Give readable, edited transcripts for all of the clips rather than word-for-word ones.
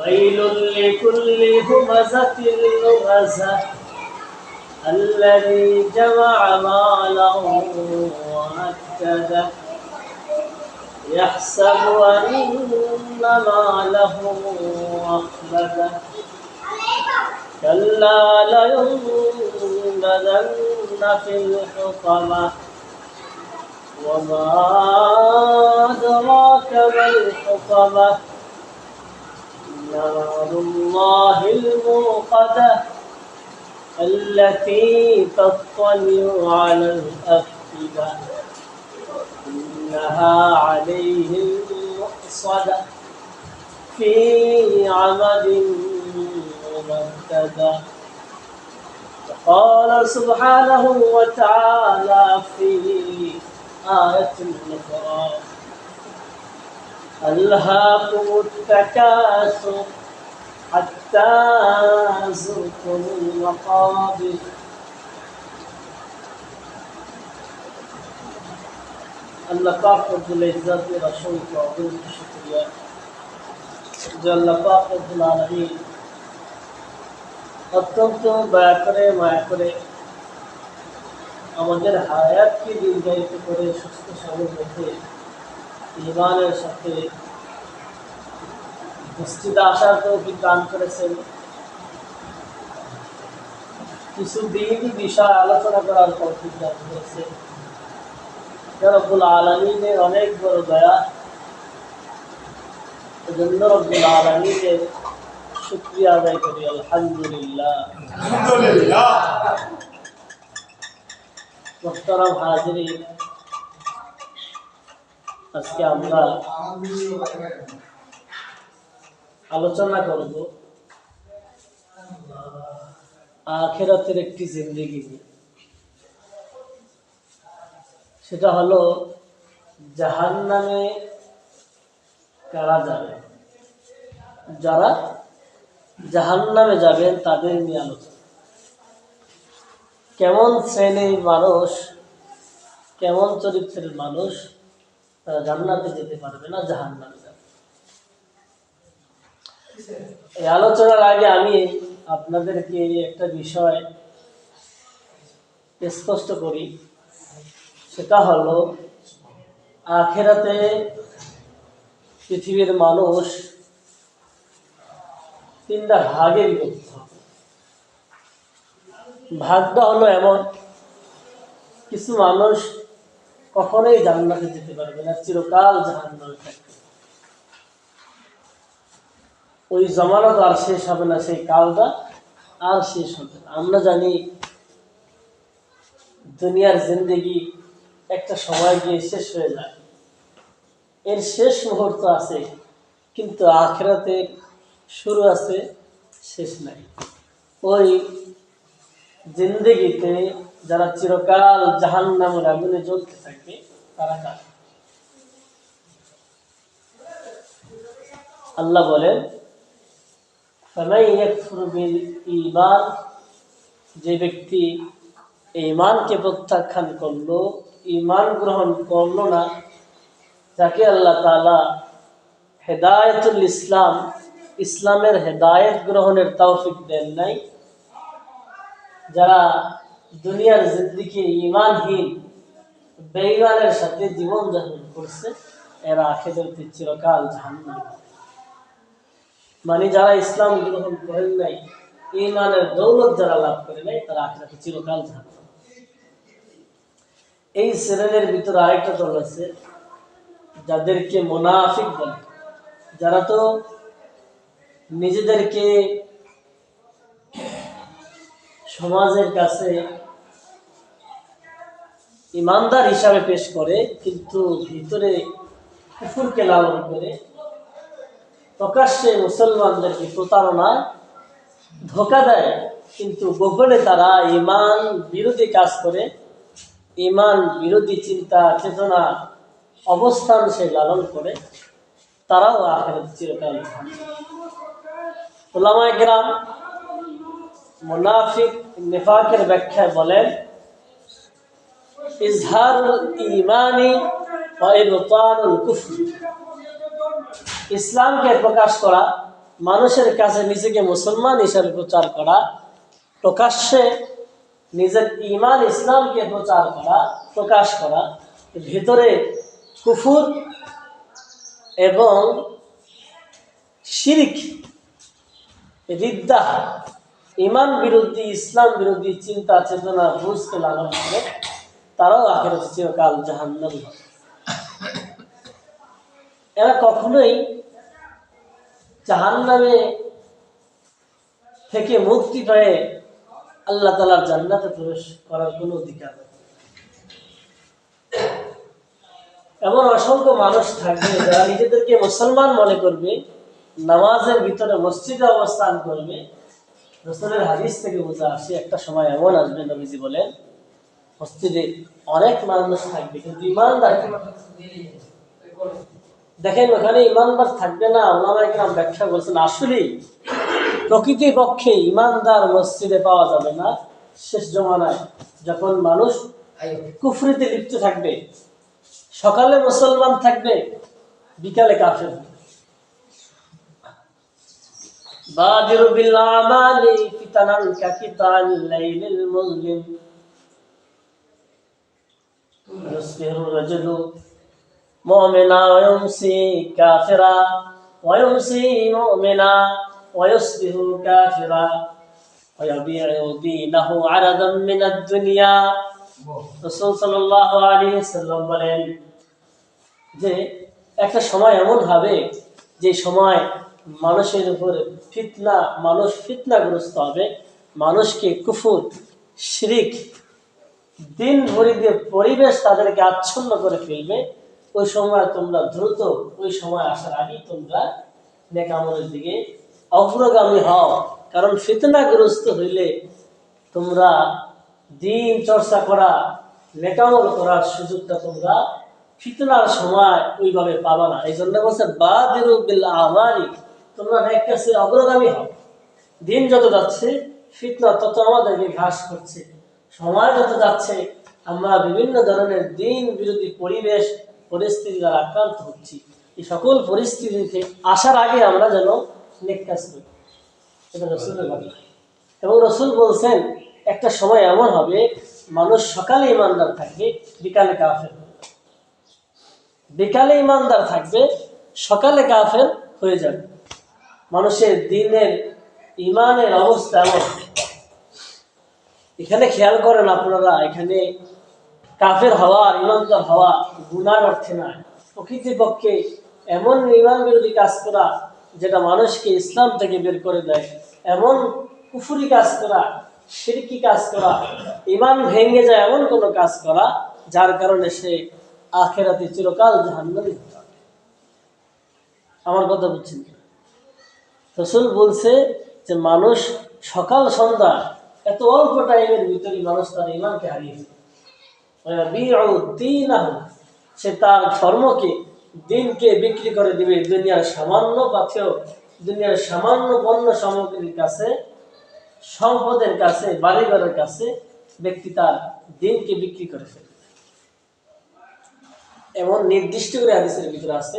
ويل لكل همزة لمزة الذي جمع مالا وعدده يحسب أن ماله أخلده كلا لينبذن في الحطمة وما أدراك ما الحطمة نار الله الموقدة التي تطلع على الأفئدة إنها عليهم مؤصدة في عمد ممددة. قال سبحانه وتعالى في آية أخرى ألهاكم التكاثر حتى زرتم المقابر আল্লাহ পাক রব্বুল ইজ্জতের অসংখ্য অগণিত শুকরিয়া যে আল্লাহ পাক রব্বুল আলামিন অত্যন্ত দয়া করে মায়া করে আমাদের হায়াতকে দীর্ঘায়িত করে সুস্থ সবল রেখে ঈমানের সাথে মসজিদে আসার তৌফিক দান করেছেন। কিছু দিনই বিষয় আলোচনা করার তৌফিক দান করেছেন। রব্বুল আলামিনের অনেক বড় দয়া, এজন্য রব্বুল আলামিনের শুকরিয়া আদায় করি আলহামদুলিল্লাহ। মুহতারাম হাজিরিন, আজকে আমরা আলোচনা করব আখিরাতের একটি জিন্দেগি নিয়ে। সেটা হলো জাহান্নামে কারা যাবে, যারা জাহান্নামে যাবেন তাদের নিয়ে আলোচনা। কেমন শ্রেণীর মানুষ, কেমন চরিত্রের মানুষ তারা জান্নাতে যেতে পারবে না, জাহান্নামে যাবে। এই আলোচনার আগে আমি আপনাদেরকে একটা বিষয় স্পষ্ট করি। সেটা হলো আখিরাতে পৃথিবীর মানুষ তিনটা ভাগে বিভক্ত হবে। ভাগটা হলো এমন, কিছু মানুষ কখনোই জান্নাতে যেতে পারবে না, চিরকাল জাহান্নামে থাকবে। ওই জমানত আর শেষ হবে না, সেই কালটা আর শেষ হবে না। আমরা জানি দুনিয়ার জিন্দেগি একটা সময় গিয়ে শেষ হয়ে যায়, এর শেষ মুহূর্ত আছে, কিন্তু আখিরাতে শুরু আছে, শেষ নাই। ওই জিন্দেগিতে যারা চিরকাল জাহান্নামের আগুনে জ্বলতে থাকবে তারা কারা? আল্লাহ বলেন, ফামান ইয়াকফুর বিল ঈমান, যে ব্যক্তি ঈমানকে প্রত্যাখ্যান করলো, ঈমান গ্রহণ করলো না, যাকে আল্লাহ তাআলা হেদায়েতুল ইসলাম, ইসলামের হেদায়েত গ্রহণের তৌফিক দেন নাই, যারা দুনিয়ার জিন্দেগি ঈমানহীন বেঈমানের সাথে জীবন যাপন করছে, এরা আখিরাতে চিরকাল জাহান্নামে। মানে যারা ইসলাম গ্রহণ করেন নাই, ঈমানের দৌলত যারা লাভ করে নাই, তারা আখিরাতে চিরকাল জাহান্নামে। এই শ্রেণীর ভিতরে আরেকটা দল আছে যাদেরকে মুনাফিক বলে, যারা তো নিজেদেরকে সমাজের কাছে ইমানদার হিসাবে পেশ করে, কিন্তু ভিতরে কুফরকে লালন করে, প্রকাশ্যে মুসলমানদেরকে প্রতারণা ধোঁকা দেয়, কিন্তু গোপনে তারা ঈমান বিরোধী কাজ করে, ঈমান বিরোধী চিন্তা চেতনা অবস্থান সে লালন করে, তারাও আখিরাতে চিরকাল জাহান্নামে। উলামায়ে কেরাম মুনাফিক নিফাকের ব্যাখ্যায় বলেন, ইজহারুল ঈমানি ওয়া ইবতানুল কুফর, ইসলামকে প্রকাশ করা মানুষের কাছে নিজেকে মুসলমান হিসাবে প্রচার করা, প্রকাশ্যে নিজের ঈমান ইসলামকে প্রচার করা, প্রকাশ করা, ভিতরে কুফর এবং শিরক, রিদ্দা, ঈমান বিরোধী, ইসলাম বিরোধী চিন্তা চেতনা বুঝতে লালন করে তারাও আখিরাতে চিরকাল জাহান্নামী হবে। এরা কখনোই জাহান্নামে থেকে মুক্তি পেয়ে আল্লাহ তাআলার জান্নাতে প্রবেশ করার কোনো অধিকার নেই। এমন অসংখ্য মানুষ থাকবে যারা নিজেদেরকে মুসলমান মনে করবে, নামাজের ভিতরে মসজিদে অবস্থান করবে। রাসূলের হাদিস থেকে বোঝা আসে একটা সময় এমন আসবে, নবীজি বলেন, মসজিদে অনেক মানুষ থাকবে কিন্তু ইমানদার দেখেন ওখানে ইমানদার থাকবে না। ওলামায়ে কেরাম ব্যাখ্যা বলছেন আসলে প্রকৃতি পক্ষে ইমানদার মসজিদে পাওয়া যাবে না শেষ জমানায়, যখন মানুষ কুফরিতে লিপ্ত থাকবে। সকালে মুসলমান থাকবে, বিকালে কাফের। বাদিরু বিল আমালি ফিতানান কাকিতানিল লাইলিল মুযলিম ইউসবিহু রাজুলু মুমিনা ওয়া ইউমসি কাফিরা ওয়া ইউমসি মুমিনা ওয়া ইউসবিহু কাফিরা ওয়া ইয়াবিউ দীনাহু আরাদাম মিনাদ দুনিয়া। রাসূল সাল্লাল্লাহু আলাইহি ওয়াসাল্লাম বলেন যে একটা সময় এমন হবে যে সময় মানুষের উপরে ফিতনা, মানুষ ফিতনাগ্রস্ত হবে, মানুষকে কুফর, শিরক, দিন ভরিতে পরিবেশ তাদেরকে আচ্ছন্ন করে ফেলবে। ওই সময় তোমরা দ্রুত, ওই সময় আসার আগেই তোমরা নেক আমলের দিকে অগ্রগামী হও। কারণ ফিতনাগ্রস্ত হইলে তোমরা দিন চর্চা করা, নেক আমল করার সুযোগটা তোমরা ফিতনার সময় ওইভাবে পাবা না। এই জন্য বলছে বাদিরু বিল আমালি, তোমরা নেক কাজে অগ্রগামী হও। দিন যত যাচ্ছে ফিতনা তত আমাদেরকে ঘাস করছে, সময় যত যাচ্ছে আমরা বিভিন্ন ধরনের দিন বিরোধী পরিবেশ পরিস্থিতি দ্বারা আক্রান্ত হচ্ছি। এই সকল পরিস্থিতিতে আসার আগে আমরা যেন নেক কাজ করি, এটা রাসূলের কথা। এবং রাসূল বলছেন একটা সময় এমন হবে মানুষ সকালে ইমানদার থাকবে, বিকালে কাফের হবে। বিকালে ইমানদার থাকবে, সকালে কাফের হয়ে যাবে। মানুষের দিনের ইমানের অবস্থা এমন। এখানে খেয়াল করেন আপনারা, এখানে কাফের হওয়া, ইমানদার হওয়া গুনার অর্থে নয়। প্রকৃতপক্ষে এমন ইমান বিরোধী কাজ করা যেটা মানুষকে ইসলাম থেকে বের করে দেয়, এমন কুফরি কাজ করা, শিরকি কাজ করা, ইমান ভেঙে যায় এমন কোনো কাজ করা যার কারণে সে আখিরাতে চিরকাল জাহান্নামী হতে হবে। আমার কথা বুঝছেন? রাসূল বলছে যে মানুষ সকাল সন্ধ্যা এত অল্প টাইমের ভিতরে মানুষ তার ইমানকে হারিয়ে ফেলে। সে তার ধর্মকে, দিনকে বিক্রি করে দিবে দুনিয়ার সামান্য পাথেয়, দুনিয়ার সামান্য পণ্য সামগ্রীর কাছে, সম্পদের কাছে, বাড়িঘরের কাছে ব্যক্তি তার দিনকে বিক্রি করে ফেলে। এমন নির্দিষ্ট করে হাদিসের ভিতরে আছে,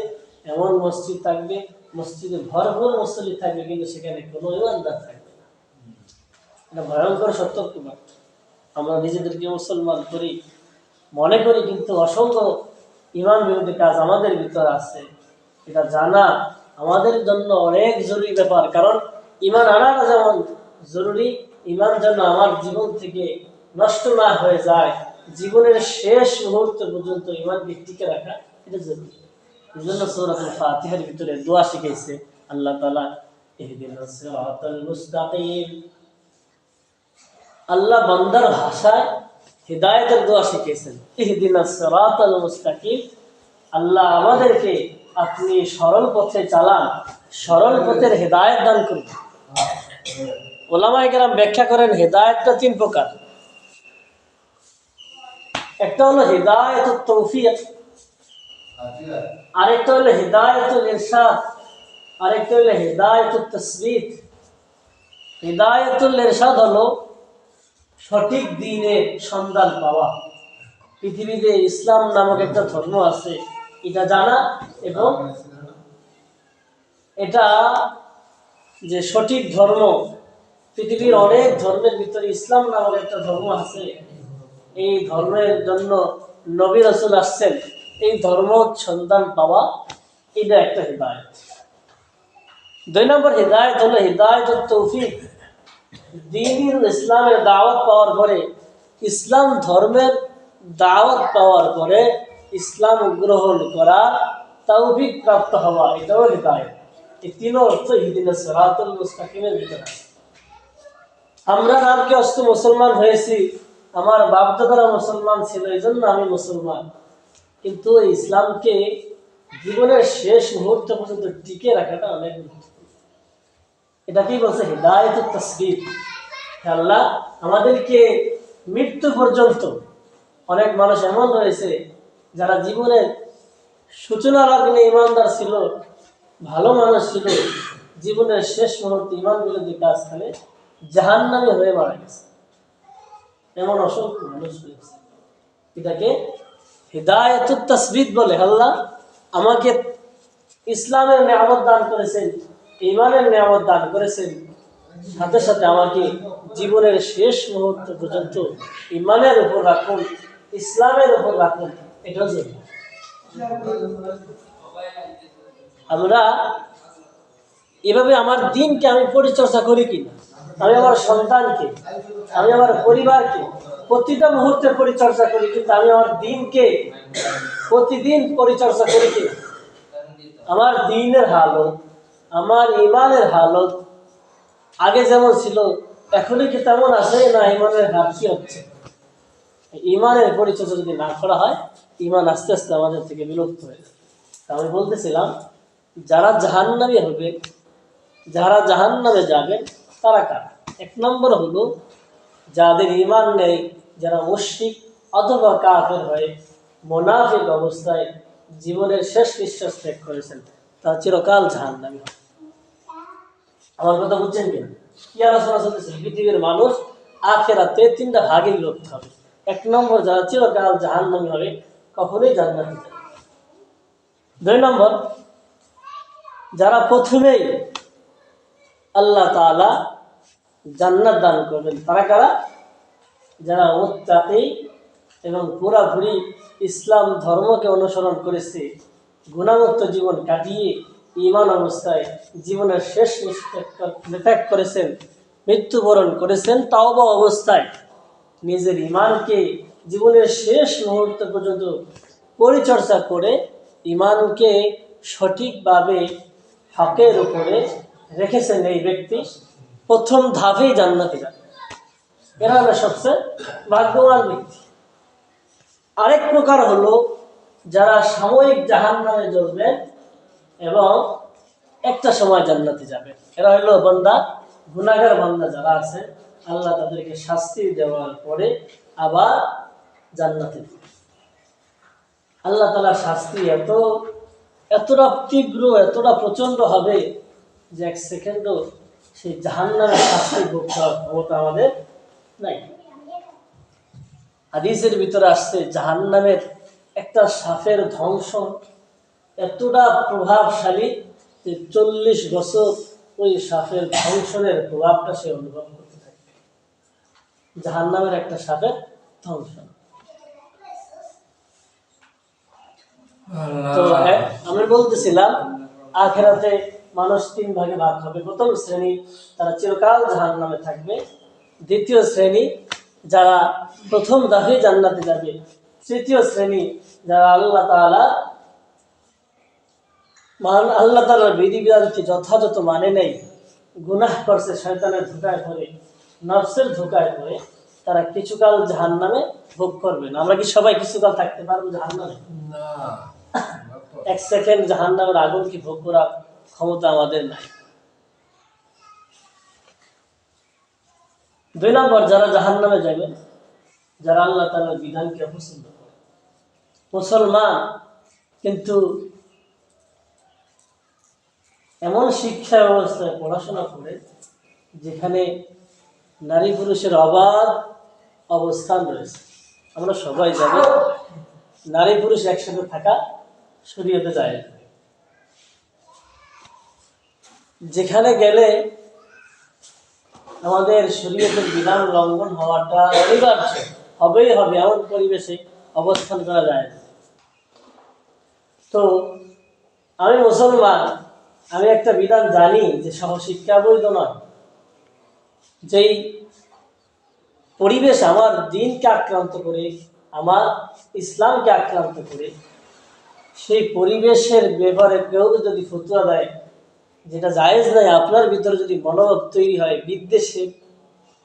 এমন মসজিদ থাকবে, মসজিদে ভরপুর মুসল্লি থাকবে কিন্তু সেখানে কোনো ইমানদার থাকবে না। এটা ভয়ঙ্কর সতর্কবার্তা। আমরা নিজেদেরকে মুসলমান করি মনে করি, কিন্তু অসংখ্য ইমান বিরোধী কাজ আমাদের ভিতরে আছে। এটা জানা আমাদের জন্য অনেক জরুরি ব্যাপার। কারণ ইমান আনাটা যেমন জরুরি, ইমান যেন আমার জীবন থেকে নষ্ট না হয়ে যায়, জীবনের শেষ মুহূর্ত পর্যন্ত ইমানকে টিকে রাখা এটা জরুরি। এই জন্য সূরাতুল ফাতিহার ভিতরে দোয়া শিখাইছে আল্লাহ তাআলা, ইহদিনাস সিরাতাল মুস্তাকিম। আল্লাহ বান্দার ভাষায় হিদায়াতের দোয়া শিখিয়েছেন, ইহদিনাস সিরাতাল মুস্তাকিম। আল্লাহ আমাদেরকে আপনি সরল পথে চালান, সরল পথের হিদায়াত দান করুন। উলামায়ে কেরাম ব্যাখ্যা করেন হিদায়াতটা তিন প্রকার। একটা হলো হিদায়াতুত তৌফিক, আরেকটা হলো হিদায়াতুল ইরশাদ, আরেকটা হলো হিদায়াতুত তাসবিত। হিদায়াতুল ইরশাদ হলো সঠিক দ্বীনের সন্ধান পাওয়া। পৃথিবীতে ইসলাম নামক একটা ধর্ম আছে এটা জানা, এবং এটা যে সঠিক ধর্ম, পৃথিবীর অনেক ধর্মের ভিতরে ইসলাম নামক একটা ধর্ম আছে, এই ধর্মের জন্য নবী রাসূল আসছেন, এই ধর্ম সন্ধান পাওয়া, এটা একটা হিদায়াত। 2 নম্বর হিদায়াত হলো হিদায়াতুত তৌফিক। দ্বীনুল ইসলামের দাওয়াত পাওয়ার পরে, ইসলাম ধর্মের দাওয়াত পাওয়ার পরে ইসলাম গ্রহণ করা, তৌফিক প্রাপ্ত হওয়া, এটাও হিদায়াত। এই তিন অর্থ ইহদিনাস সিরাতাল মুস্তাকিমের ভিতরে আছে। আমরা নামকে অস্ত মুসলমান হয়েছি, আমার বাপ-দাদারা মুসলমান ছিল, এই জন্য আমি মুসলমান, কিন্তু ইসলামকে জীবনের শেষ মুহূর্ত পর্যন্ত টিকে রাখাটা অনেক গুরুত্বপূর্ণ। এটাকেই বলছে হিদায়াতুত তাসবিত। আল্লাহ আমাদেরকে মৃত্যু পর্যন্ত, অনেক মানুষ এমন রয়েছে যারা জীবনের সূচনা লগ্নে ইমানদার ছিল, ভালো মানুষ ছিল, জীবনের শেষ মুহূর্তে ইমান বিরোধী কাজ করে জাহান্নামী হয়ে মারা গেছে। এমন অসংখ্য মানুষ রয়েছে। এটাকে হিদায়াতুত তাসবিত বলে। আল্লাহ আমাকে ইসলামের নিয়ামত দান করেছেন, ঈমানের নিয়ামত দান করেছেন, সাথে সাথে আমাকে জীবনের শেষ মুহূর্ত পর্যন্ত ঈমানের উপর রাখুন, ইসলামের উপর রাখুন। এটাও জরুরি। আমরা এভাবে আমার দিনকে আমি পরিচর্যা করি কিনা, আমি আমার সন্তানকে, আমি আমার পরিবারকে প্রতিটা মুহূর্তে পরিচর্যা করি, কিন্তু আমি আমার দিনকে প্রতিদিন পরিচর্যা করি কিনা, আমার দিনের হালত, আমার ইমানের হালত আগে যেমন ছিল এখনই কি তেমন আছে, না ইমানের ঘাটতি হচ্ছে? ইমানের পরিচর্যা যদি না করা হয়, ইমান আস্তে আস্তে আমাদের থেকে বিলুপ্ত হয়ে যাবে। আমি বলতেছিলাম, যারা জাহান্নামী হবে, যারা জাহান্নামে যাবেন, তারা কারা? 1 নম্বর হলো যাদের ঈমান নেই, যারা মুশরিক অথবা কাফের হয়ে মুনাফিক অবস্থায় জীবনের শেষ নিঃশ্বাস ত্যাগ করেছেন, তারা চিরকাল জাহান্নামী হবে। আমার কথা বুঝছেন কিনা? কি আলোচনা চলতেছে? পৃথিবীর মানুষ আখিরাতে 3টা ভাগে বিভক্ত হবে। 1 নম্বর যারা চিরকাল জাহান্নামী হবে, কখনোই জান্নাতে যাবে না। 2 নম্বর যারা প্রথমেই আল্লাহ তাআলা জান্নাত দান করবেন, তারা কারা? যারা মুত্তাকি এবং পুরাপুরি ইসলাম ধর্মকে অনুসরণ করেছে, গুনাহমুক্ত জীবন কাটিয়ে ঈমান অবস্থায় জীবনের শেষ ত্যাগ করেছেন, মৃত্যুবরণ করেছেন তাওবা অবস্থায়, নিজের ঈমানকে জীবনের শেষ মুহূর্ত পর্যন্ত পরিচর্যা করে ঈমানকে সঠিকভাবে হকের উপরে রেখেছেন, এই ব্যক্তি প্রথম ধাপেই জান্নাতে যাবে। এরা হলো সবচেয়ে ভাগ্যবান ব্যক্তি। আরেক প্রকার হলো যারা সাময়িক জাহান্নামে জ্বলবেন এবং একটা সময় জান্নাতে যাবে। এরা হলো বান্দা, গুনাহগার বান্দা যারা আছে, আল্লাহ তাদেরকে শাস্তি দেওয়ার পরে আবার জান্নাতে দিবে। আল্লাহ তাআলার শাস্তি এতটা তীব্র, এতটা প্রচন্ড হবে যে 1 সেকেন্ডও সেই জাহান্নামের শাস্তি ভোগ করার ক্ষমতা আমাদের নাই। হাদিসের ভিতরে আসছে, জাহান্নামের একটা সাপের ধ্বংস এতটা প্রভাবশালী যে 40 বছর ওই সাপের ধ্বংসনের প্রভাবটা সে অনুভব করতে থাকবে। জাহান্নামের একটা সাপের ধ্বংসন। তো আমি বলতেছিলাম, আখিরাতে মানুষ 3 ভাগে ভাগ হবে। প্রথম শ্রেণী তারা চিরকাল জাহান্নামে থাকবে। দ্বিতীয় শ্রেণী যারা প্রথম ধাপে জান্নাতে যাবে। তৃতীয় শ্রেণী যারা আল্লাহ তাআলার বিধিবিধানকে যথাযথ মানে নেই, গুনাহ করছে, শয়তানের ধোঁকায় পড়ে, নফসের ধোঁকায় পড়ে, তারা কিছুকাল জাহান্নামে ভোগ করবে না। আমরা কি সবাই কিছুকাল থাকতে পারবো জাহান্নামে? না। 1 সেকেন্ড জাহান্নামের আগুন কি ভোগ করার ক্ষমতা আমাদের নাই। 2 নম্বর যারা জাহান্নামে যাবে, যারা আল্লাহ তাআলার বিধানকে অপছন্দ করে, মুসলমান কিন্তু এমন শিক্ষা ব্যবস্থায় পড়াশোনা করে যেখানে নারী পুরুষের অবাধ অবস্থান রয়েছে। আমরা সবাই জানি নারী পুরুষ একসাথে থাকা শরীয়তে যায়। যেখানে গেলে আমাদের শরীয়তের বিধান লঙ্ঘন হওয়াটা অনিবার্য, হবেই হবে, এমন পরিবেশে অবস্থান করা যায়। তো আমি মুসলমান, আমি একটা বিধান জানি যে সহশিক্ষা বৈধ নয়। যেই পরিবেশ আমার দিনকে আক্রান্ত করে, আমার ইসলামকে আক্রান্ত করে, সেই পরিবেশের ব্যাপারে কেউ যদি ফতোয়া দেয় যেটা জায়েজ নাই, আপনার ভিতরে যদি মনোভাব তৈরি হয় বিদ্বেষের,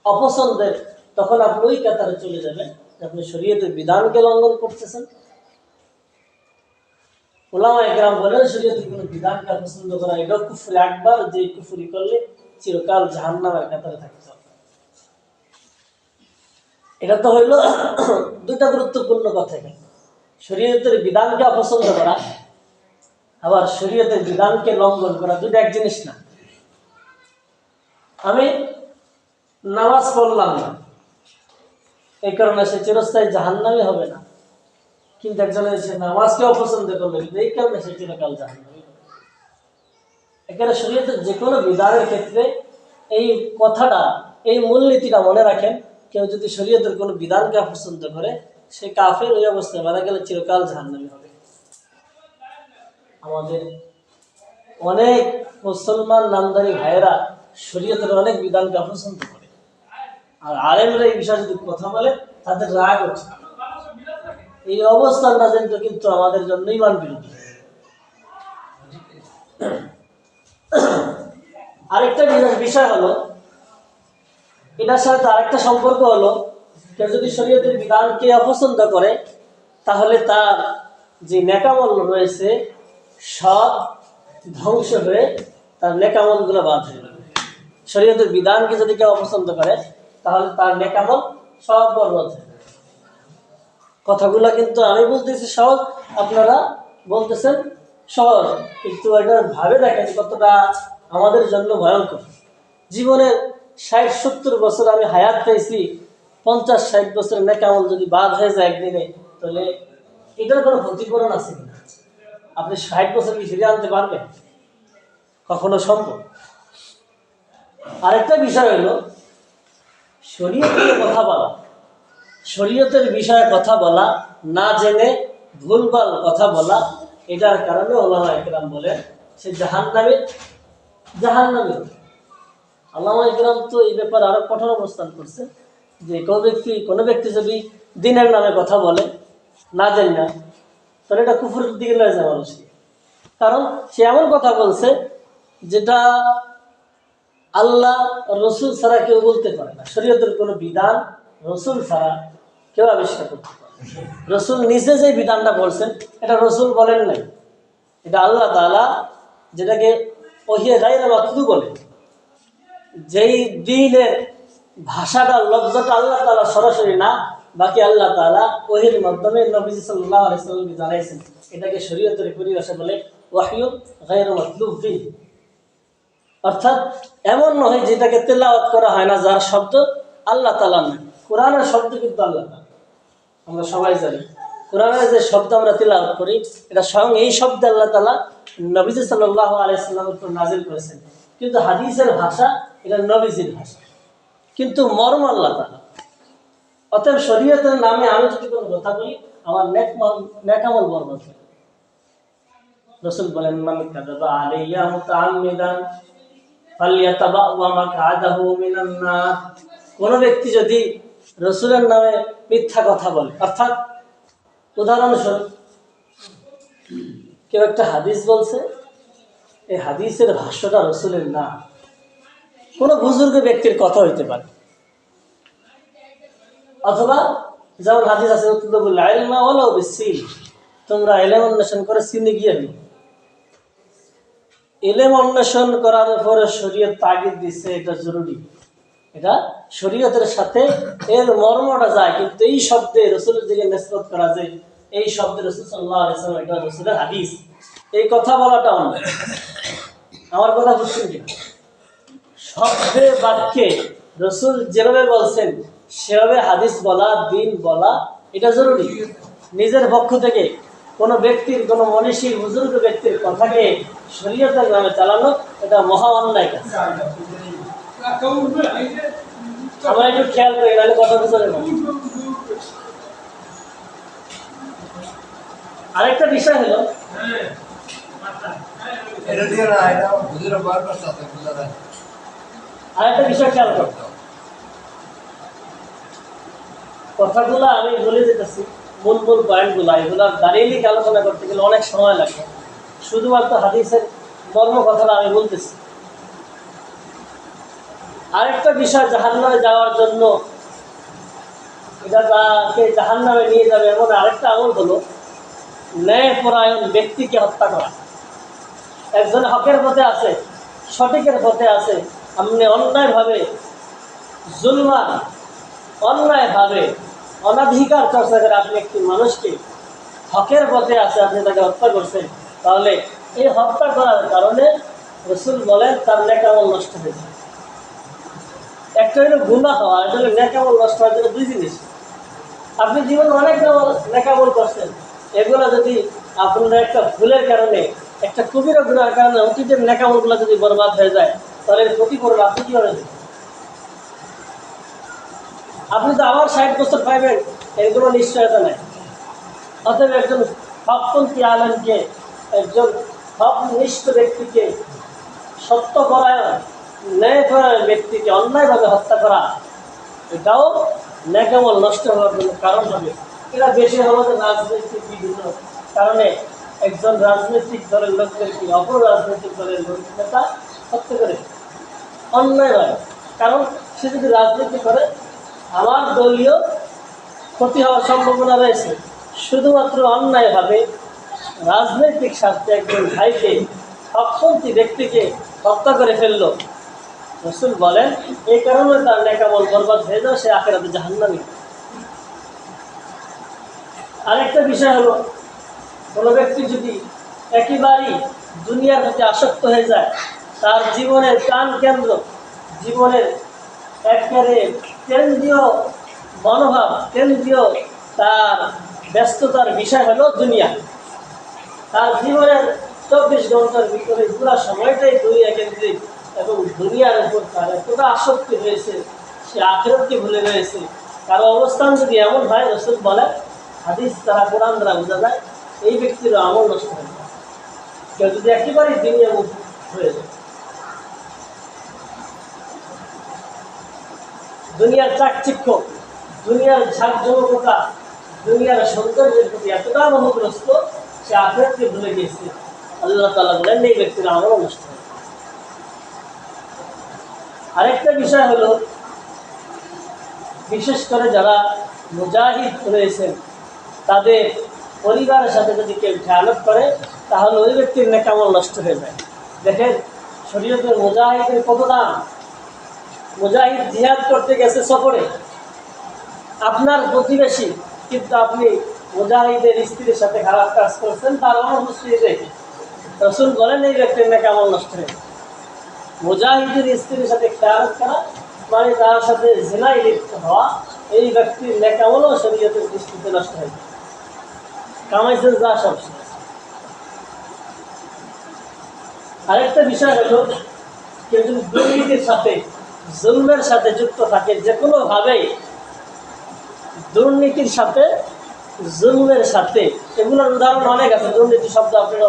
অপছন্দের, তখন আপনি ওই কাতারে চলে যাবেন, আপনি শরীয়তের বিধানকে লঙ্ঘন করতেছেন। উলামা একরাম বলেন শরীয়তের কোনো বিধানকে অপছন্দ করা এটা কুফর আকবার, যে কুফরি করলে চিরকাল জাহান্নামের কাতারে থাকতে হবে। এটা তো হইল দুটা গুরুত্বপূর্ণ কথা। শরীয়তের বিধানকে অপছন্দ করা আবার শরীয়তের বিধানকে লঙ্ঘন করা দুটো এক জিনিস না। আমি নামাজ পড়লাম না, এই কারণে সে চিরস্থায়ী জাহান্নামী হবে না, কিন্তু একজনের সে নামাজকে অপছন্দ করবে এই কারণে সে চিরকাল জাহান্নামী হবে। এখানে শরীয়তের যে কোনো বিধানের ক্ষেত্রে এই কথাটা, এই মূলনীতিটা মনে রাখেন, কেউ যদি শরীয়তের কোনো বিধানকে অপছন্দ করে সে কাফের, ওই অবস্থায় মারা গেলে চিরকাল জাহান্নামী হবে। আমাদের অনেক মুসলমান নামদারি ভাইয়েরা শরীয়তের অনেক বিধানকে অপছন্দ করে, আর আলেমরা এই বিষয়ে যদি কথা বলে তাদের রাগ হচ্ছে। এই অবস্থানটা কিন্তু আমাদের জন্য ইমান বিরোধী। আরেকটা বিষয় হলো, এটার সাথে আরেকটা সম্পর্ক হলো, কেউ যদি শরীয়তের বিধানকে অপছন্দ করে তাহলে তার যে নেকামল রয়েছে সব ধ্বংস হয়ে তার নেকামল গুলো বাদ হয়ে যাবে। শরীয়তের বিধানকে যদি কেউ অপছন্দ করে তাহলে তার নেকামল সব বরবাদ হয়ে যাবে। কথাগুলো কিন্তু আমি বলতেছি সহজ, আপনারা বলতেছেন সহজ, কিন্তু এটা ভাবে দেখেন কতটা আমাদের জন্য ভয়ঙ্কর। জীবনের 60-70 বছর আমি হায়াত পেয়েছি, 50-60 বছরের নেকামল যদি বাদ হয়ে যায় একদিনে, তাহলে এটার কোনো ক্ষতিপূরণ আছে কিনা? আপনি 60 বছর কি ফিরে আনতে পারবেন? কখনো সম্ভব? আরেকটা বিষয় হলো শরীয়তের কথা বলা, শরীয়তের বিষয়ে কথা বলা না জেনে ভুলভাল কথা বলা, এটার কারণে ওলামা ইকরাম বলেন সে জাহান্নামী। আল্লামা ইকরাম তো এই ব্যাপারে আরো কঠোর অবস্থান করছে যে কোনো ব্যক্তি যদি দিনের নামে কথা বলে না জানি না, তাহলে এটা কুফরের দিকে লয়ে যায় মানুষকে। কারণ সে এমন কথা বলছে যেটা আল্লাহ রসুল ছাড়া কেউ বলতে পারে না। শরীয়তের কোনো বিধান রসুল ছাড়া কেউ আবিষ্কার করতে পারে। রসুল নিজে যে বিধানটা বলছেন এটা রসুল বলেন নাই, এটা আল্লাহ তাআলা, যেটাকে ওহিয়ে গায়রে মাতলু বলে। যেই দিনের ভাষাটা, লফজটা আল্লাহ তাআলা সরাসরি না, বাকি আল্লাহ তাআলা ওহির মাধ্যমে নবী সাল্লাল্লাহু আলাইহি ওয়াসাল্লামকে জানাইছেন, এটাকে শরীয়তের পরিভাষা বলে ওয়াহয়ু গায়রে মাতলুব ফি। অর্থাৎ এমন নয় যেটাকে তেলাওয়াত করা হয় না, যার শব্দ আল্লাহ তাআলা না। কোরআনের শব্দ কিন্তু আল্লাহ তাআলা, আমরা সবাই জানি। কোরআনের যে শব্দ আমরা তেলাওয়াত করি এটা স্বয়ং এই শব্দ আল্লাহ তাআলা নবীজি সাল্লাল্লাহু আলাইহি ওয়াসাল্লামের উপর নাযিল করেছেন, কিন্তু হাদিসের ভাষা এটা নবীজির ভাষা, কিন্তু মর্ম আল্লাহ তাআলা। অতএব শরীয়তের নামে আমি যদি কোনো কথা বলি আমার নেকামল বরবাদ হয়। রাসূল বলেন মান কাযাবা আলাইয়া মুতাআম্মিদান ফালইয়াতাবাওয়া মাকআদাহু মিনান নার। কোন ব্যক্তি যদি রাসূলের নামে মিথ্যা কথা বলে, অর্থাৎ উদাহরণস্বরূপ কেউ একটা হাদিস বলছে, এই হাদিসের ভাষ্যটা রাসূলের না, কোনো বুজুর্গ ব্যক্তির কথা হইতে পারে, অথবা যেমন হাদিস আছে উতলুবুল ইলমা ওয়ালাউ বিসসিন, তোমরা ইলম অন্বেষণ করে সিনে গিয়ে নিও। ইলম অন্বেষণ করার পরে শরীয়ত তাগিদ দিচ্ছে এটা জরুরি, এটা শরীয়তের সাথে এর মর্মটা যায়, কিন্তু এই শব্দে রাসূলের দিকে নিসবত করা যায়, এই শব্দে রাসূল সাল্লাল্লাহু আলাইহি ওয়াসাল্লাম এটা রাসূলের হাদিস, এই কথা বলাটা অন্য। আমার কথা বুঝছেন কি? শব্দে বাক্যে রাসূল যেভাবে বলছেন সেভাবে হাদিস বলা, দিন বলা এটা জরুরি। নিজের পক্ষ থেকে কোনো ব্যক্তির, কোনো মনীষী বুজুর্গ ব্যক্তির কথাকে শরীয়তের নামে চালানো এটা মহা অন্যায় কাজ। আমরা একটু খেয়াল করি, নাহলে কথা বুঝতে পারবো। আরেকটা বিষয় হলো, আরেকটা বিষয় খেয়াল করতে হবে। কথাগুলো আমি বলে যেতেছি, মূল মূল পয়েন্টগুলো, এগুলো দাঁড়িয়ে লিখে আলোচনা করতে গেলে অনেক সময় লাগে। শুধুমাত্র হাদিসের মর্ম কথাটা আমি বলতেছি। আরেকটা বিষয়, জাহান্নামে যাওয়ার জন্য, এটা তাকে জাহান্নামে নিয়ে যাবে এমন আরেকটা আমল হলো ন্যায়পরায়ণ ব্যক্তিকে হত্যা করা। একজন হকের পথে আছে, সঠিকের পথে আছে, আপনি অন্যায়ভাবে জুলমান, অন্যায়ভাবে অনাধিকার চর্চা করে আপনি একটি মানুষকে, হকের পথে আছে, আপনি তাকে হত্যা করছেন, তাহলে এই হত্যা করার কারণে রাসূল বলেন তার নেক আমল নষ্ট হয়ে যায়। একটা হলো গুনাহ হওয়া, এটা হলো নেক আমল নষ্ট হওয়ার জন্য দুই জিনিস। আপনি জীবনে অনেক নেক আমল করছেন, এগুলো যদি আপনার একটা ভুলের কারণে, একটা কবিরা গুনার কারণে অতীতের নেক আমলগুলো যদি বরবাদ হয়ে যায়, তাহলে এর ক্ষতিপূরণ আপনি কীভাবে দেবেন? আপনি তো আবার 60 বছর পাইবেন, এর কোনো নিশ্চয়তা নেই। অতএব একজন হকপন্থী আলেমকে, একজন হকনিষ্ঠ ব্যক্তিকে, সত্যপরায়ণ, ন্যায়পরায়ণ ব্যক্তিকে অন্যায়ভাবে হত্যা করা, এটাও নেক আমল নষ্ট হওয়ার জন্য কারণ হবে। এটা বেশি হলো যে রাজনৈতিক বিভিন্ন কারণে একজন রাজনৈতিক দলের লোকদেরকে অপর রাজনৈতিক দলের নেতা হত্যা করে অন্যায়ভাবে। কারণ সে যদি রাজনীতি করে, আমার দলীয় ক্ষতি হওয়ার সম্ভাবনা রয়েছে। শুধুমাত্র অন্যায়ভাবে রাজনৈতিক স্বার্থে একজন ভাইকে, হকপন্থী ব্যক্তিকে হত্যা করে ফেললো, রাসূল বলেন এই কারণে তার নেক আমল বরবাদ হয়ে যায়, সে আখিরাতে জাহান্নামী। আরেকটা বিষয় হলো, কোনো ব্যক্তি যদি একেবারেই দুনিয়ার প্রতি আসক্ত হয়ে যায়, তার জীবনের প্রাণ কেন্দ্র, জীবনের একেবারে কেন্দ্রীয় মনোভাব, কেন্দ্রীয় তার ব্যস্ততার বিষয় হলো দুনিয়া, তার জীবনের 24 ঘন্টার ভিতরে পুরো সময়টাই দুনিয়া কেন্দ্রিক, এবং দুনিয়ার উপর তার এতটা আসক্তি হয়েছে, সে আখিরাতকে ভুলে রয়েছে। কারো অবস্থান যদি এমন হয়, রাসূল বলে, হাদিস দ্বারা, কোরআন দ্বারা বোঝা যায়, এই ব্যক্তির আমল নষ্ট হয়ে যায়। কেউ যদি একেবারেই দুনিয়া মুখ হয়ে যায়, দুনিয়ার চাকচিক্য, দুনিয়ার ঝাঁকজমকতা, দুনিয়ার সৌন্দর্যের প্রতি এতটা মোহগ্রস্ত, সে আখিরাতকে ভুলে গিয়েছে। আল্লাহ তাআলা বলেন এই ব্যক্তির আমল নষ্ট হয়। আরেকটা বিষয় হলো, বিশেষ করে যারা মুজাহিদ রয়েছেন, তাদের পরিবারের সাথে যদি কেউ খেয়ানত করে, তাহলে ওই ব্যক্তির নেক আমল নষ্ট হয়ে যায়। দেখেন শরীয়তের মুজাহিদের কত দাম। মুজাহিদ জিহাদ করতে গেছে সফরে, আপনার প্রতিবেশী, কিন্তু আপনি মুজাহিদের স্ত্রীর সাথে খারাপ কাজ করছেন তার অনুপস্থিতিতে, রাসূল বলেন এই ব্যক্তির নেক আমল নষ্ট হয়ে যায়। মুজাহিদের স্ত্রীর সাথে খেয়ানত করা মানে তার সাথে জিনায় লিপ্ত হওয়া, এই ব্যক্তির নেক আমলও শরীয়তের দৃষ্টিতে নষ্ট হয়ে যায়। কামাইছেন যা সব। আরেকটা বিষয় হলো, কেউ যদি দুর্নীতির সাথে, জুলমের সাথে যুক্ত থাকে, যে কোনোভাবেই দুর্নীতির সাথে, জুলমের সাথে, এগুলোর উদাহরণ অনেক আছে। দুর্নীতি শব্দ আপনারা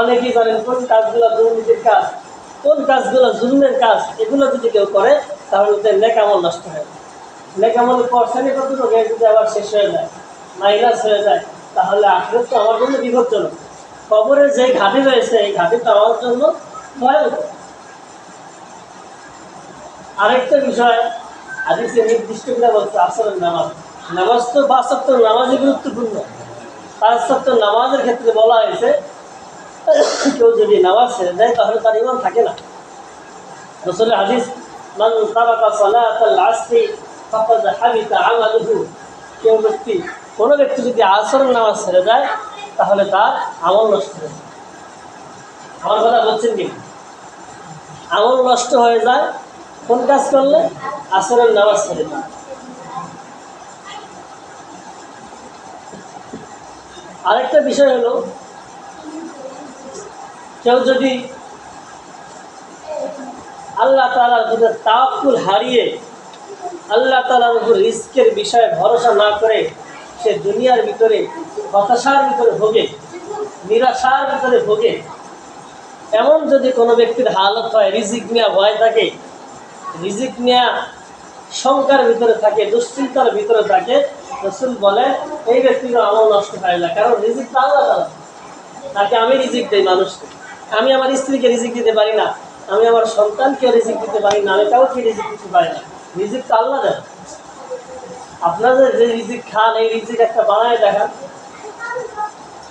অনেকেই জানেন কোন কাজগুলো দুর্নীতির কাজ, কোন কাজগুলো জুলমের কাজ। এগুলো যদি কেউ করে, তাহলে নেক আমল নষ্ট হয়। নেক আমল পরশানি কতটুকু যদি আবার শেষ হয়ে যায়, মাইনাস হয়ে যায়, তাহলে আখিরাত তো আমার জন্য বিপজ্জনক। কবরের যে ঘাটি রয়েছে, এই ঘাটি তো আমার জন্য ভয়াবহ। আরেকটা বিষয়, হাদিসে নির্দিষ্ট করে বলছে আসরের নামাজ। নামাজ তো 5 ওয়াক্ত নামাজই গুরুত্বপূর্ণ। 5 ওয়াক্ত নামাজের ক্ষেত্রে বলা হয়েছে, কেউ যদি নামাজ ছেড়ে দেয় তাহলে তার ঈমান থাকে না। রাসূলের হাদিস, মান তারাকা সালাতাল আসরি ফাকাদ হাবিতা আমালুহু, কোনো ব্যক্তি যদি আসরের নামাজ ছেড়ে দেয় তাহলে তার আমল নষ্ট হয়ে যায়। আমার কথা বলছেন কি? আমল নষ্ট হয়ে যায় কোন কাজ করলে? আসরের নামাজ ছেড়ে দেয়। আরেকটা বিষয় হলো, কেউ যদি আল্লাহ তাআলার উপরে তাওয়াক্কুল হারিয়ে আল্লাহ তাআলার উপর রিজকের বিষয়ে ভরসা না করে সে দুনিয়ার ভিতরে হতাশার ভিতরে ভোগে, নিরাশার ভিতরে ভোগে, এমন যদি কোনো ব্যক্তির হালত হয়, রিজিক নেওয়া ভয় থাকে, রিজিক নেওয়া শঙ্কার ভিতরে থাকে, দুশ্চিন্তার ভিতরে থাকে, রাসূল বলে এই ব্যক্তির আমল নষ্ট হয়ে যায়। কারণ রিজিক তো আল্লাহ তাআলা, তাকে আমি রিজিক দিই মানুষকে, আমি আমার স্ত্রীকে রিজিক দিতে পারি না, আমি আমার সন্তানকে রিজিক দিতে পারি না, আমি কাউকে রিজিক দিতে পারি না, রিজিক তো আল্লাহ দেন। আপনাদের যে রিজিক খান, এই রিজিক একটা বানায় দেখান,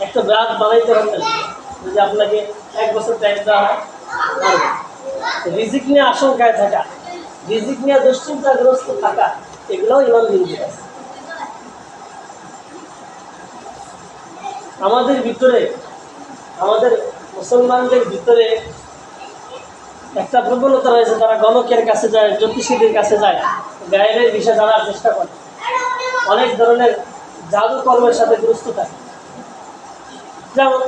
একটা ব্রাত বানাইতে হবে। যদি আপনাকে 1 বছর টাইম দেওয়া হয়, রিজিক নিয়ে আশঙ্কায় থাকা, রিজিক নিয়ে দুশ্চিন্তাগ্রস্ত থাকা, এগুলোও ইমান বিরোধী আছে। আমাদের ভিতরে, আমাদের মুসলমানদের ভিতরে একটা প্রবণতা রয়েছে, তারা গণকের কাছে যায়, জ্যোতিষীদের কাছে যায়, গায়েবের বিষয় জানার চেষ্টা করে, অনেক ধরনের জাদু কর্মের সাথে গ্রস্ত থাকে। যেমন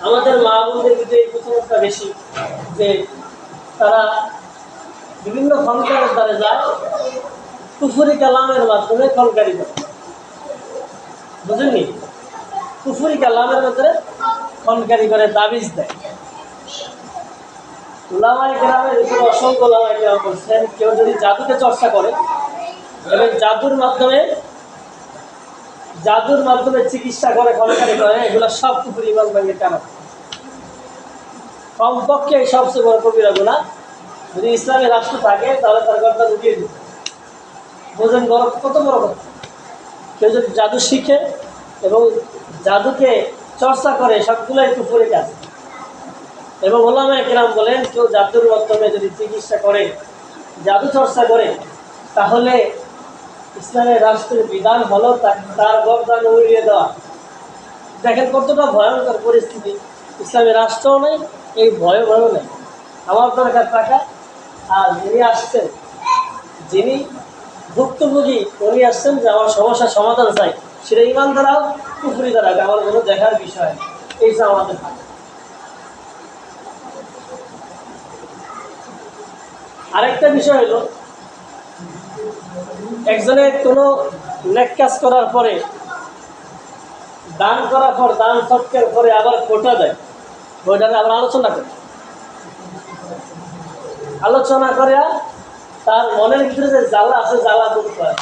আমাদের মা বোনদের ভিতরে এই প্রচলনটা বেশি যে তারা বিভিন্ন খনকারের দ্বারে যায়, কুফরি কালামের মাধ্যমে খনকারি করে, বুঝেননি? কুফরি কালামের মাধ্যমে খনকারি করে, তাবিজ দেয়। উলামায়ে কেরামের ভিতরে অসংখ্য উলামায়ে কেরাম বলছেন, কেউ যদি জাদুকে চর্চা করে এবং জাদুর মাধ্যমে চিকিৎসা করে, খনকারি করে, এগুলো সব কুফরি ইমান ভঙ্গের কারণ। কমপক্ষে এই সবচেয়ে বড় কবিরা গুনাহ। যদি ইসলামী রাষ্ট্র থাকে তাহলে তার গর্দান উঠিয়ে দিত। বোঝেন বড় কত বড় কথা। কেউ যদি জাদু শিখে এবং জাদুকে চর্চা করে, সবগুলোই কুফরি কাজ। এবং উলামায়ে কেরাম বলেন, কেউ জাদুর মাধ্যমে যদি চিকিৎসা করে, জাদু চর্চা করে, তাহলে ইসলামের রাষ্ট্রের বিধান হলো তার গর্দান উড়িয়ে দেওয়া। দেখেন কতটা ভয়ঙ্কর পরিস্থিতি। ইসলামের রাষ্ট্রও নেই, এই ভয়ও নেই। আমার দরকার টাকা, আর যিনি আসছেন, যিনি ভুক্তভোগী, উনি আসছেন যে আমার সমস্যার সমাধান চাই, সেটা ইমান দ্বারাও কুফরি দ্বারা আমার কোনো দেখার বিষয়। এই যে আমাদের আরেকটা বিষয় হলো, একজনের কোনো নেক কাজ করার পরে, দান করার পর, দান সৎকার পরে আবার খোটা দেয়, ওইটাতে আবার আলোচনা করে তার মনের ভিতরে যে জ্বালা আছে, জ্বালা দূর করে।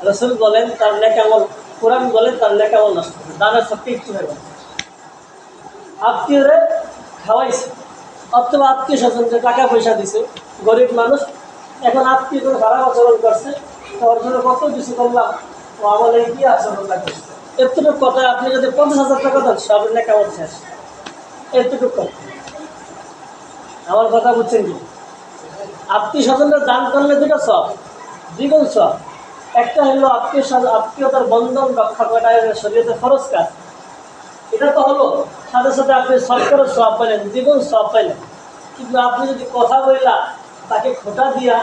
রাসূল বলেন তার নেক আমল, কোরআন বলেন তার নেক আমল নষ্ট করে, দানের সবকে একটু হয়ে গেল। আত্মীয়রে খাওয়াইছে, অথবা আত্মীয় স্বজন যে টাকা পয়সা দিছে, গরিব মানুষ, এখন আত্মীয় করে খারাপ আচরণ করছে, ওর জন্য কত কিছু করলাম, ও আমাদের কি আচরণটা করছে, এতটুকু কথা। আপনি যদি 50,000 টাকা দেন, সব নেক আমল শেষ। এতটুকু কথা, আমার কথা বুঝছেন কি? আত্মীয় স্বজনরা দান করলে দুটো সব, দ্বিগুণ সব। একটা হলো আত্মীয়তার বন্ধন রক্ষা করা, শরীয়তে ফরজ কাজ, এটা তো হলো। সাথে সাথে আপনি সরকারের সব পাইলেন, দ্বিগুণ সব পাইলেন। কিন্তু আপনি যদি কথা বললা তাকে খোটা দিয়া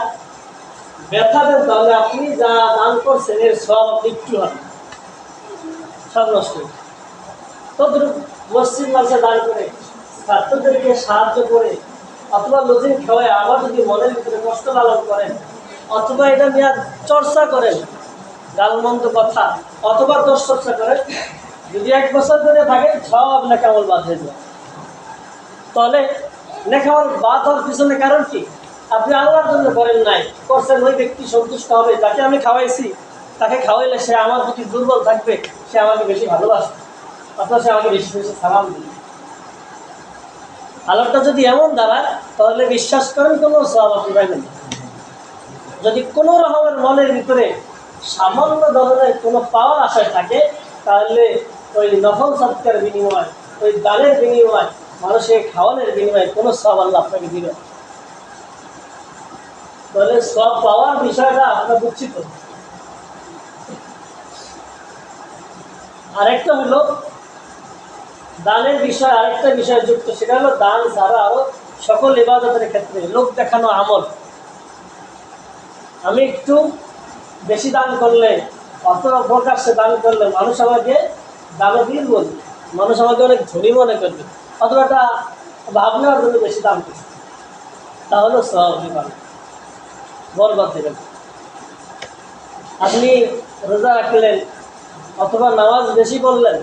ব্যথা দেন, তাহলে আপনি যা দান করছেন এর সব একটু হবে, সব নষ্ট। তদ্রুপ মসজিদ মাদ্রাসা দান করে, ছাত্রদেরকে সাহায্য করে, অথবা লজিং খাওয়ায়, আবার যদি মনের ভিতরে কষ্ট লালন করেন, অথবা এটা নিয়ে চর্চা করেন, গালমন্দ কথা, অথবা দোষ চর্চা করেন, যদি 1 বছর ধরে থাকে, সব নেকামল বাদ হয়ে যায়। তাহলে নেকামল বাদ হওয়ার পিছনে কারণ কি? আপনি আল্লাহর জন্য করেন নাই, করছেন ওই ব্যক্তি সন্তুষ্ট হবে, তাকে আমি খাওয়াইছি, তাকে খাওয়াইলে সে আমার প্রতি দুর্বল থাকবে, সে আমাকে বেশি ভালোবাসবে, অথবা সে আমাকে বেশি বেশি সালাম দিবে। আলোটা যদি এমন দাঁড়ায়, তাহলে বিশ্বাস করেন কোনো সওয়াব আপনি পাইবেন না। যদি কোনো রকমের মনের ভিতরে সামান্য ধরনের কোনো পাওয়ার আশায় থাকে, তাহলে ওই নফল সৎকার বিনিময়, ওই দানের বিনিময়, মানুষের খাওয়ানোর বিনিময়ে কোনো সওয়াব আল্লাহ আপনাকে দিবে। তাহলে সব পাওয়ার বিষয়টা আপনার বুঝছি তো। আরেকটা হলো দানের বিষয়, আরেকটা বিষয় যুক্ত, সেটা হলো দান ছাড়া আরো সকল ইবাদতের ক্ষেত্রে লোক দেখানো আমল। আমি একটু বেশি দান করলে অত প্রকাশ্যে দান করলে মানুষ আমাকে দানবীর বলবে, মানুষ আমাকে অনেক ধনী মনে করবে, অথবা একটা ভাবনার জন্য বেশি দাম করছে, তাহলেও সওয়াব আপনি পাবেন, বরবাদ দেবেন। আপনি রোজা রাখলেন, অথবা নামাজ বেশি পড়লেন,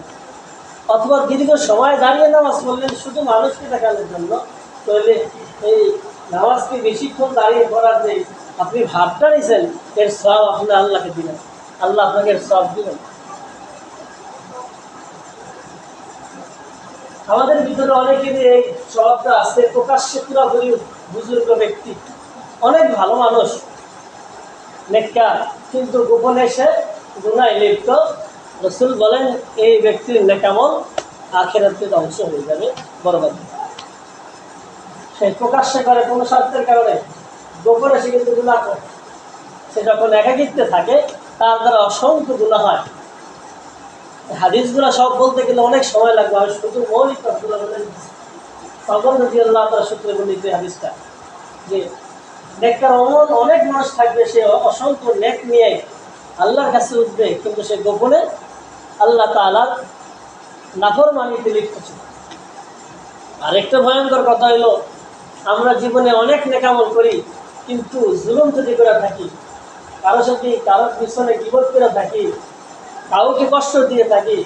অথবা দীর্ঘ সময় দাঁড়িয়ে নামাজ পড়লেন শুধু মানুষকে দেখানোর জন্য, তাহলে এই নামাজকে বেশিক্ষণ দাঁড়িয়ে পড়ার যে আপনি ভাবটা নিয়েছেন, এর সওয়াব আপনি আল্লাহকে দিবেন, আল্লাহ আপনাকে এর সওয়াব দিবেন। আমাদের ভিতরে অনেকেরই এই স্বভাবটা আছে, প্রকাশ্যে পুরাপুরি বুজুর্গ ব্যক্তি, অনেক ভালো মানুষ, নেককার, কিন্তু গোপনে সে গুনাহে লিপ্ত। রাসূল বলেন এই ব্যক্তির নেকামল আখিরাতে ধ্বংস হয়ে যাবে, বরবাদ। সে প্রকাশ্যে করে কোনো স্বার্থের কারণে, গোপনে সে কিন্তু গুনাহ করে। সে যখন একাকিত্বে থাকে তার দ্বারা অসংখ্য গুনাহ হয়। হাদিসগুলো সব বলতে গেলে অনেক সময় লাগবে, আমি শুধু মৌলিক কথাগুলো বলে দিচ্ছি। তখন যদি আল্লাহ তাআলা সূত্রে বর্ণিত হাদিসটা, যে নেককার অনেক মানুষ থাকবে, সে অসংখ্য নেক নিয়ে আল্লাহর কাছে উঠবে, কিন্তু সে গোপনে আল্লাহ তাআলার নাফরমানিতে লিপ্ত ছিল। আরেকটা ভয়ঙ্কর কথা হলো, আমরা জীবনে অনেক নেকামল করি, কিন্তু জুলুম যদি করে থাকি, কারো সাথে কারোর পিছনে গীবত করে থাকি, কাউকে কষ্ট দিয়ে থাকি,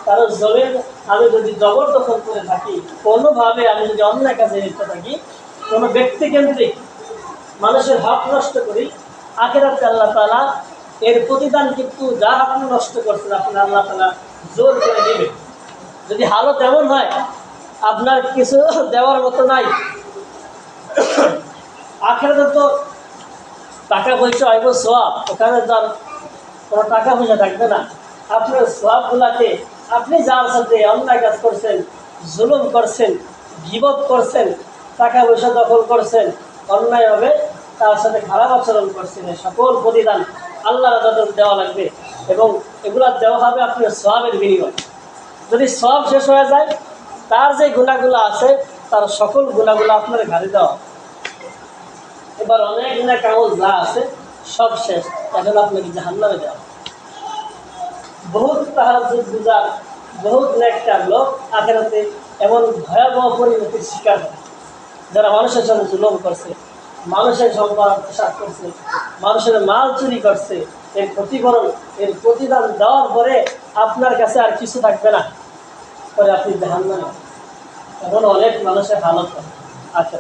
কারো জমির আমি যদি জবরদখল করে থাকি, কোনোভাবে আমি যদি অন্যায় কাজে লিপ্ত থাকি, কোনো ব্যক্তিকেন্দ্রিক মানুষের হক নষ্ট করি, আখিরাতে আল্লাহ তাআলা এর প্রতিদান কিন্তু যা আপনি নষ্ট করছেন আপনি আল্লাহ তাআলা জোর করে দিবেন। যদি হালত এমন হয় আপনার কিছু দেওয়ার মতো নাই, আখিরাতে তো টাকা পয়সা হইব সওয়াব, ওখানে যান কোনো টাকা পয়সা থাকবে না। আপনার সওয়াবগুলাকে আপনি যার সাথে অন্যায় কাজ করছেন, জুলুম করছেন, গীবত করছেন, টাকা পয়সা দখল করছেন, অন্যায়ভাবে তার সাথে খারাপ আচরণ করছেন, সকল প্রতিদান আল্লাহর আদালত দেওয়া লাগবে, এবং এগুলা দেওয়া হবে আপনার সওয়াবের বিনিময়। যদি সওয়াব শেষ হয়ে যায়, তার যে গুনাহগুলো আছে তার সকল গুনাহগুলো আপনার ঘাড়ে দেওয়া। এবার অনেক নেক আমল যা আছে সব শেষ, এখন আপনাকে জাহান্নামে দেওয়া। বহুত তাহাজ্জুদ গুজার, বহুত নেককার লোক আখিরাতে এমন ভয়াবহ পরিণতির শিকার হয়, যারা মানুষের সঙ্গে জুলুম করছে, মানুষের সম্পদ আত্মসাৎ করছে, মানুষের মাল চুরি করছে, এর ক্ষতিপূরণ, এর প্রতিদান দেওয়ার পরে আপনার কাছে আর কিছু থাকবে না, পরে আপনি জাহান্নামে। এখন অনেক মানুষের হালত আছে।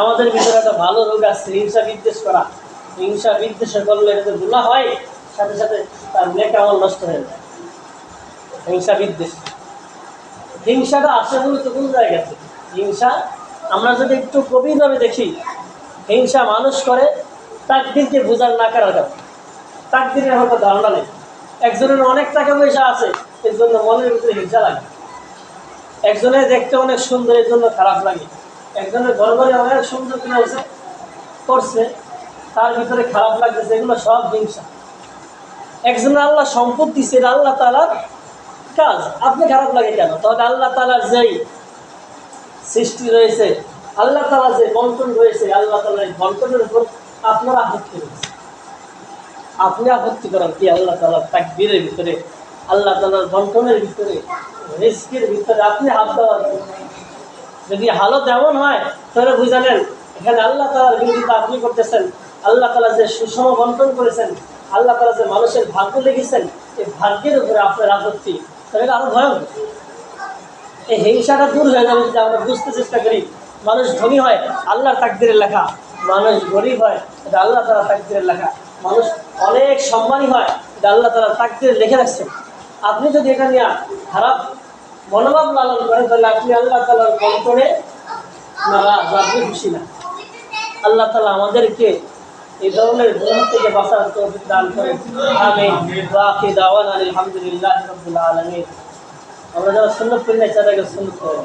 আমাদের ভিতরে একটা ভালো রোগ আছে, হিংসা বিদ্বেষ করা। হিংসা বিদ্বেষ করলে এটা গুনাহ হয়, সাথে সাথে তার নেক আমল নষ্ট হয়ে যায়। হিংসা বিদ্বেষ, হিংসাটা আসে মূলত কোন জায়গা থেকে? হিংসা আমরা যদি একটু গভীরভাবে দেখি, হিংসা মানুষ করে তাকদীরকে বোঝার না করার কারণে। তাকদীরের হয়তো ধারণা নেই, একজনের অনেক টাকা পয়সা আছে এর জন্য মনের ভিতরে হিংসা লাগে, একজনের দেখতে অনেক সুন্দর এর জন্য খারাপ লাগে, একজনের ঘর ঘরে অনেক সুন্দর কিনা করছে তার ভিতরে খারাপ লাগতেছে, এগুলো সব হিংসা। একজনের আল্লাহ সম্পদ দিচ্ছে, এটা আল্লাহ তাআলার কাজ, আপনি খারাপ লাগে কেন? তাহলে আল্লাহ তাআলার যেই সৃষ্টি রয়েছে, আল্লাহ তাআলা যে বন্টন রয়েছে, আল্লাহ তাআলার বন্টনের উপর আপনারা আপত্তি রয়েছে। আপনি আপত্তি করেন কি আল্লাহ তাআলার তাকদীরের ভিতরে, আল্লাহ তাআলার বন্টনের ভিতরে, রিজকের ভিতরে আপনি হাত দেওয়ার? যদি হালত এমন হয় তাহলে বুঝালেন এখানে আল্লাহ তাআলার বিরোধিতা আপনি করতেছেন। আল্লাহ তাআলা যে সুষম বন্টন করেছেন, আল্লাহ তাআলা যে মানুষের ভাগ্য লিখেছেন, এই ভাগ্যের উপরে আপনার আপত্তি, তাহলে আরো ভয়ঙ্কর। এই হিংসাটা দূর হয়ে যাবে যদি আমরা বুঝতে চেষ্টা করি। মানুষ ধনী হয় আল্লাহর তাকদীরের লেখা, মানুষ গরিব হয় এটা আল্লাহ তাআলার তাকদীরের লেখা, মানুষ অনেক সম্মানী হয় এটা আল্লাহ তাআলার তাকদীরে লিখে রাখছেন। আপনি যদি এটা নিয়ে খারাপ মনোভাব লালন করেন তাহলে আপনি আল্লাহ তাআলার বন্টনে নারাজ, আপনি খুশি না। আল্লাহ তাআলা আমাদেরকে এই ধরনের গুনাহ থেকে বাঁচার তৌফিক দান করেন, আমিন। ওয়া আখিরু দাওয়ানা আলহামদুলিল্লাহি রাব্বিল আলামিন। আমরা যারা সুন্নাত পড়ি না তাদেরকে সুন্নাত পড়ি।